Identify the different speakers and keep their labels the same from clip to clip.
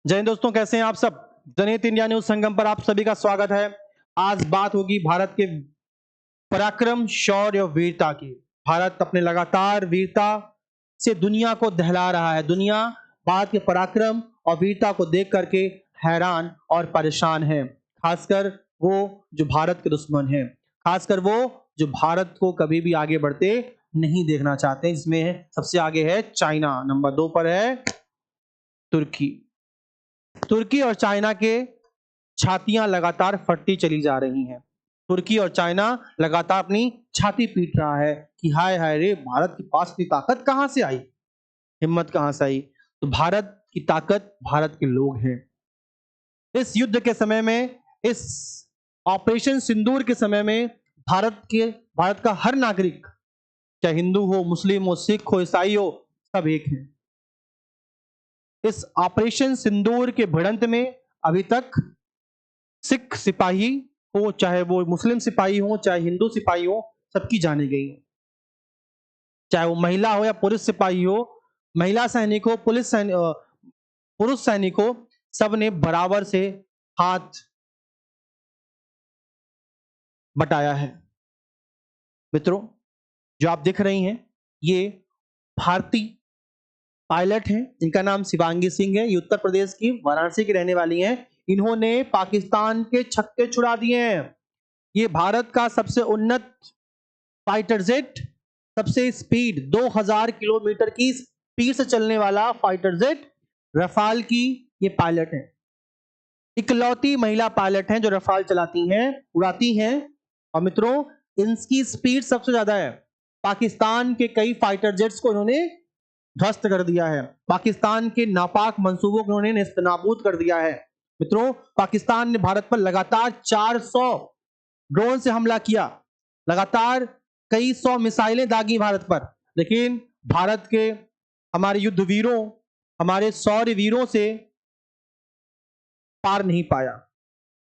Speaker 1: जय हिंद दोस्तों, कैसे हैं आप सब। जनहित इंडिया न्यूज संगम पर आप सभी का स्वागत है। आज बात होगी भारत के पराक्रम, शौर्य और वीरता की। भारत अपने लगातार वीरता से दुनिया को दहला रहा है। दुनिया भारत के पराक्रम और वीरता को देख करके हैरान और परेशान है। खासकर वो जो भारत के दुश्मन हैं, खासकर वो जो भारत को कभी भी आगे बढ़ते नहीं देखना चाहते। इसमें सबसे आगे है चाइना, नंबर 2 पर है तुर्की। तुर्की और चाइना के छातियां लगातार फटती चली जा रही हैं। तुर्की और चाइना लगातार अपनी छाती पीट रहा है कि हाय हाय रे, भारत के पास की ताकत कहां से आई, हिम्मत कहां से आई। तो भारत की ताकत भारत के लोग हैं। इस युद्ध के समय में, इस ऑपरेशन सिंदूर के समय में भारत का हर नागरिक, चाहे हिंदू हो, मुस्लिम हो, सिख हो, ईसाई हो, सब एक हैं। इस ऑपरेशन सिंदूर के भिड़ंत में अभी तक सिख सिपाही हो, चाहे वो मुस्लिम सिपाही हो, चाहे हिंदू सिपाही हो, सबकी जाने गई है। चाहे वो महिला हो या पुरुष सिपाही हो, महिला सैनिक हो, पुरुष सैनिक हो, सबने बराबर से हाथ बटाया है। मित्रों, जो आप दिख रही हैं, ये भारतीय पायलट हैं। इनका नाम शिवांगी सिंह है। ये उत्तर प्रदेश की वाराणसी की रहने वाली हैं। इन्होंने पाकिस्तान के छक्के छुड़ा दिए हैं। ये भारत का सबसे उन्नत फाइटर जेट, सबसे स्पीड 2000 किलोमीटर की स्पीड से चलने वाला फाइटर जेट रफाल की ये पायलट है। इकलौती महिला पायलट हैं जो रफाल चलाती हैं, उड़ाती हैं। और मित्रों, इनकी स्पीड सबसे ज्यादा है। पाकिस्तान के कई फाइटर जेट्स को इन्होंने ध्वस्त कर दिया है। पाकिस्तान के नापाक मंसूबों को इन्होंने नेस्तनाबूद कर दिया है। मित्रों, पाकिस्तान ने भारत पर लगातार 400 ड्रोन से हमला किया, लगातार कई 100 मिसाइलें दागी भारत पर, लेकिन भारत के हमारे युद्ध वीरों, हमारे शौर्य वीरों से पार नहीं पाया।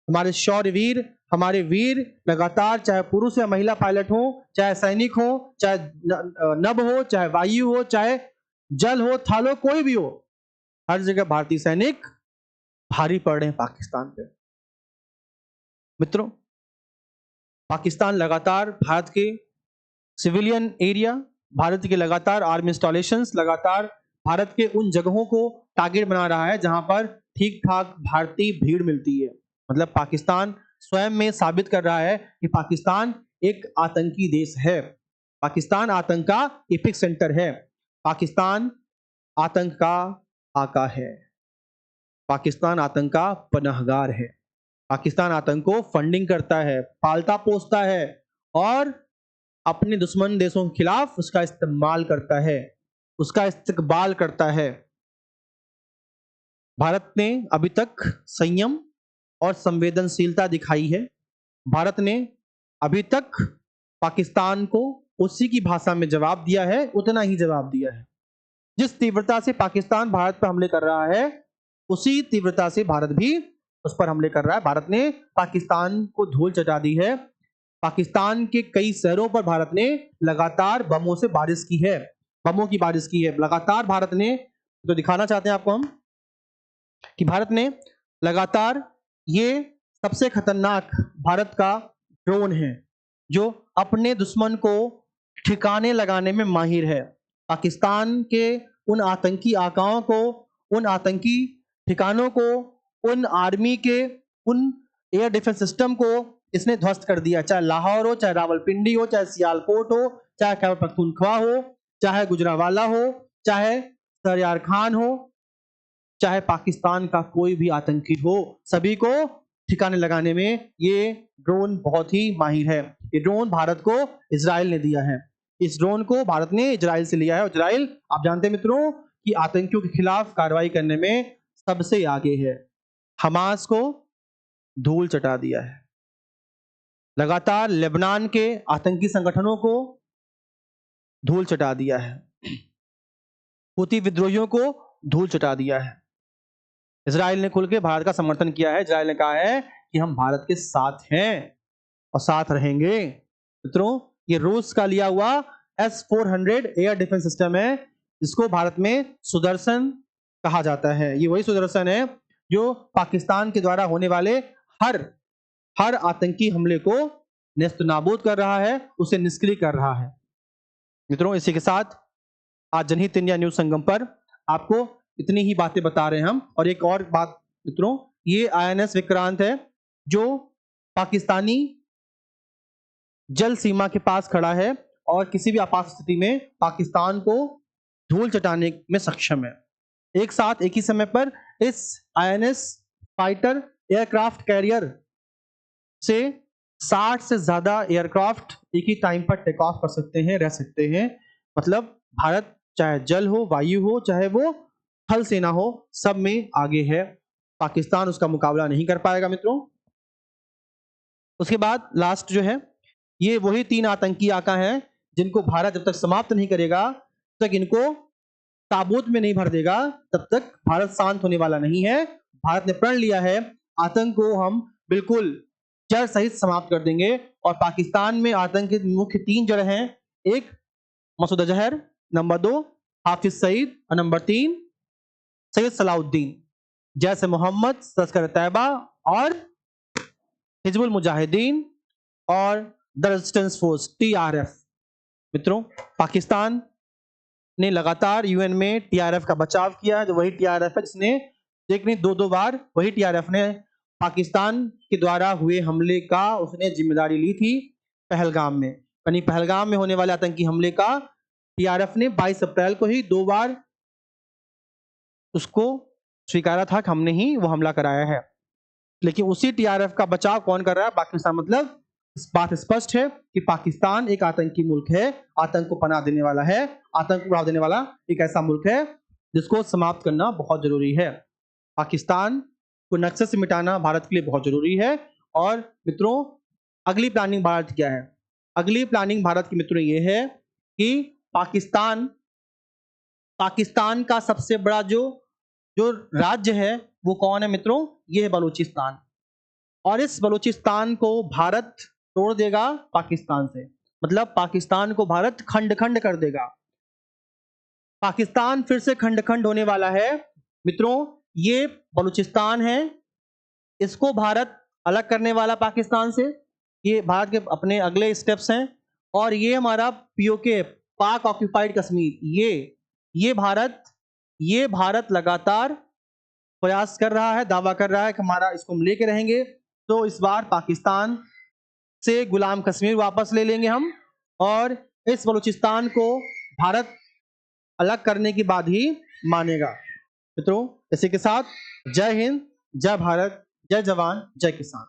Speaker 1: हमारे शौर्य वीर, हमारे वीर लगातार, चाहे पुरुष या महिला पायलट हो, चाहे सैनिक हो, चाहे नभ हो, चाहे वायु हो, चाहे जल हो, थल हो, कोई भी हो, हर जगह भारतीय सैनिक भारी पड़ रहे हैं पाकिस्तान पे। मित्रों, पाकिस्तान लगातार भारत के सिविलियन एरिया, भारत के लगातार आर्मी इंस्टॉलेशंस, लगातार भारत के उन जगहों को टारगेट बना रहा है जहां पर ठीक ठाक भारतीय भीड़ मिलती है। मतलब पाकिस्तान स्वयं में साबित कर रहा है कि पाकिस्तान एक आतंकी देश है। पाकिस्तान आतंक का एपिक सेंटर है। पाकिस्तान आतंक का आका है। पाकिस्तान आतंक का पनाहगार है। पाकिस्तान आतंक को फंडिंग करता है, पालता पोसता है और अपने दुश्मन देशों के खिलाफ उसका इस्तेमाल करता है, उसका इस्तेकबाल करता है। भारत ने अभी तक संयम और संवेदनशीलता दिखाई है। भारत ने अभी तक पाकिस्तान को उसी की भाषा में जवाब दिया है, उतना ही जवाब दिया है। जिस तीव्रता से पाकिस्तान भारत पर हमले कर रहा है, उसी तीव्रता से भारत भी उस पर हमले कर रहा है। भारत ने पाकिस्तान को धूल चटा दी है। पाकिस्तान के कई शहरों पर भारत ने लगातार बमों से बारिश की है, बमों की बारिश की है लगातार। भारत ने, तो दिखाना चाहते हैं आपको हम कि भारत ने लगातार, ये सबसे खतरनाक भारत का ड्रोन है जो अपने दुश्मन को ठिकाने लगाने में माहिर है। पाकिस्तान के उन आतंकी आकाओं को, उन आतंकी ठिकानों को, उन आर्मी के उन एयर डिफेंस सिस्टम को इसने ध्वस्त कर दिया। चाहे लाहौर हो, चाहे रावलपिंडी हो, चाहे सियालकोट हो, चाहे खैबर पख्तूनख्वा हो, चाहे गुजरांवाला हो, चाहे शहरयार खान हो, चाहे पाकिस्तान का कोई भी आतंकी हो, सभी को ठिकाने लगाने में ये ड्रोन बहुत ही माहिर है। ये ड्रोन भारत को इजराइल ने दिया है। इस ड्रोन को भारत ने इजराइल से लिया है। इजराइल, आप जानते हैं मित्रों, कि आतंकियों के खिलाफ कार्रवाई करने में सबसे आगे है। हमास को धूल चटा दिया है। लगातार लेबनान के आतंकी संगठनों को धूल चटा दिया है। हुती विद्रोहियों को धूल चटा दिया है। इजराइल ने खुल के भारत का समर्थन किया है। इजराइल ने कहा है कि हम भारत के साथ हैं और साथ रहेंगे। मित्रों, ये रूस का लिया हुआ S-400 एयर डिफेंस सिस्टम है, जिसको भारत में सुदर्शन कहा जाता है। ये वही सुदर्शन है जो पाकिस्तान के द्वारा होने वाले हर आतंकी हमले को नेस्तनाबूद कर रहा है, उसे निष्क्रिय कर रहा है। मित्रों, इसी के साथ आज जनहित इंडिया न्यूज संगम पर आपको इतनी ही बातें बता रहे हैं हम। और एक और बात मित्रों, ये INS विक्रांत है जो पाकिस्तानी जल सीमा के पास खड़ा है और किसी भी आपात स्थिति में पाकिस्तान को धूल चटाने में सक्षम है। एक साथ एक ही समय पर इस INS फाइटर एयरक्राफ्ट कैरियर से 60 से ज्यादा एयरक्राफ्ट एक ही टाइम पर टेक ऑफ कर सकते हैं, रह सकते हैं। मतलब भारत चाहे जल हो, वायु हो, चाहे वो थल सेना हो, सब में आगे है। पाकिस्तान उसका मुकाबला नहीं कर पाएगा मित्रों। उसके बाद लास्ट जो है, ये वही 3 आतंकी आका हैं जिनको भारत जब तक समाप्त नहीं करेगा, तब तक इनको ताबूत में नहीं भर देगा, तब तक भारत शांत होने वाला नहीं है। भारत ने प्रण लिया है, आतंक को हम बिल्कुल जड़ सहित समाप्त कर देंगे। और पाकिस्तान में आतंक की मुख्य 3 जड़ हैं, एक मसूद अजहर, नंबर 2 हाफिज सईद और नंबर 3 सैयद सलाउद्दीन, जैसे मोहम्मद, लश्कर तैयबा और हिजबुल मुजाहिदीन और द रेजिस्टेंस फोर्स TRF। मित्रों, पाकिस्तान ने लगातार UN में TRF का बचाव किया, जो वही TRF है जिसने एक नहीं 2 बार वही TRF ने पाकिस्तान के द्वारा हुए हमले का उसने जिम्मेदारी ली थी पहलगाम में। यानी पहलगाम में होने वाले आतंकी हमले का TRF ने 22 अप्रैल को ही 2 बार उसको स्वीकारा था कि हमने ही वो हमला कराया है। लेकिन उसी TRF का बचाव कौन कर रहा है? पाकिस्तान। मतलब इस बात स्पष्ट है कि पाकिस्तान एक आतंकी मुल्क है, आतंक को पनाह देने वाला है, आतंक को बढ़ावा देने वाला एक ऐसा मुल्क है जिसको समाप्त करना बहुत जरूरी है। पाकिस्तान को नक्शे से मिटाना भारत के लिए बहुत जरूरी है। और मित्रों, अगली प्लानिंग भारत की क्या है? अगली प्लानिंग भारत की मित्रों ये है कि पाकिस्तान का सबसे बड़ा जो राज्य है वो कौन है मित्रों? ये है बलूचिस्तान। और इस बलूचिस्तान को भारत तोड़ देगा पाकिस्तान से। मतलब पाकिस्तान को भारत खंड खंड कर देगा। पाकिस्तान फिर से खंड खंड होने वाला है मित्रों। ये बलूचिस्तान है, इसको भारत अलग करने वाला पाकिस्तान से। ये भारत के अपने अगले स्टेप्स हैं। और ये हमारा POK, पाक ऑक्यूपाइड कश्मीर, ये भारत लगातार प्रयास कर रहा है, दावा कर रहा है कि हमारा इसको हम लेके रहेंगे। तो इस बार पाकिस्तान से गुलाम कश्मीर वापस ले लेंगे हम, और इस बलूचिस्तान को भारत अलग करने के बाद ही मानेगा। मित्रों, इसी के साथ जय हिंद, जय भारत, जय जवान, जय किसान।